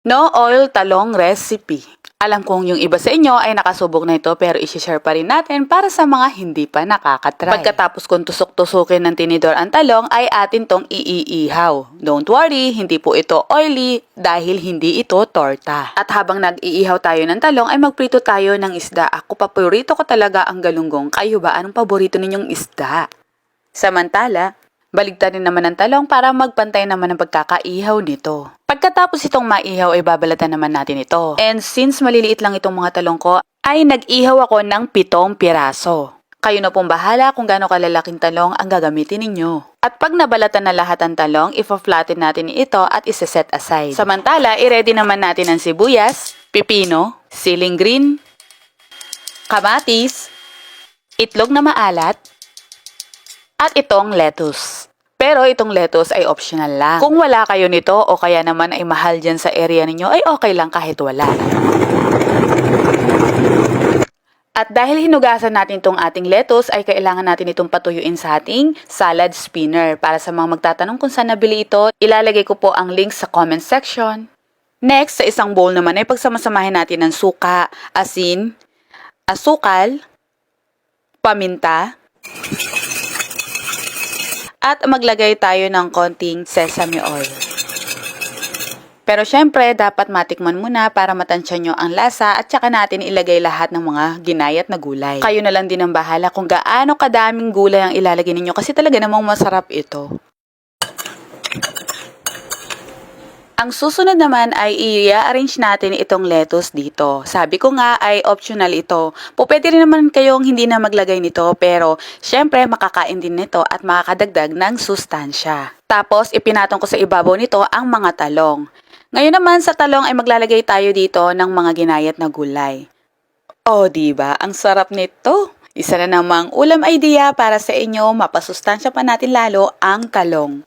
No oil talong recipe. Alam kong yung iba sa inyo ay nakasubok na ito pero isi-share pa rin natin para sa mga hindi pa nakakatry. Pagkatapos kong tusok-tusukin ng tinidor ang talong ay atin tong iihaw. Don't worry, hindi po ito oily dahil hindi ito torta. At habang nag-iihaw tayo ng talong ay magprito tayo ng isda. Ako paborito ko talaga ang galunggong. Kayo ba? Anong paborito ninyong isda? Samantala, baligtarin naman ang talong para magpantay naman ang pagkakaihaw nito. Pagkatapos itong maihaw ay babalatan naman natin ito. And since maliliit lang itong mga talong ko, ay nag-ihaw ako ng 7 piraso. Kayo na pong bahala kung gaano kalalaking talong ang gagamitin ninyo. At pag nabalatan na lahat ang talong, ifo-flatten natin ito at isa-set aside. Samantala, i-ready naman natin ang sibuyas, pipino, siling green, kamatis, itlog na maalat, at itong lettuce. Pero itong lettuce ay optional lang. Kung wala kayo nito o kaya naman ay mahal dyan sa area ninyo, ay okay lang kahit wala. At dahil hinugasan natin itong ating lettuce, ay kailangan natin itong patuyuin sa ating salad spinner. Para sa mga magtatanong kung saan nabili ito, ilalagay ko po ang link sa comment section. Next, sa isang bowl naman ay pagsamasamahin natin ng suka, asin, asukal, paminta, at maglagay tayo ng konting sesame oil. Pero syempre, dapat matikman muna para matansya nyo ang lasa at saka natin ilagay lahat ng mga ginayat na gulay. Kayo na lang din ang bahala kung gaano kadaming gulay ang ilalagay ninyo kasi talaga namang masarap ito. Ang susunod naman ay i-arrange natin itong lettuce dito. Sabi ko nga ay optional ito. Pwede rin naman kayong hindi na maglagay nito pero syempre makakain din nito at makakadagdag ng sustansya. Tapos ipinatong ko sa ibabaw nito ang mga talong. Ngayon naman sa talong ay maglalagay tayo dito ng mga ginayat na gulay. Oh, diba? Ang sarap nito. Isa na namang ulam idea para sa inyo, mapasustansya pa natin lalo ang talong.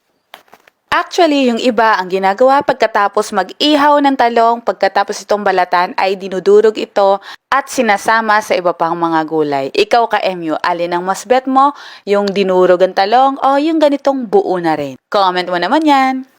Actually, yung iba ang ginagawa pagkatapos mag-ihaw ng talong, pagkatapos itong balatan ay dinudurog ito at sinasama sa iba pang mga gulay. Ikaw ka-MU, alin ang mas bet mo? Yung dinurog ang talong o yung ganitong buo na rin? Comment mo naman yan!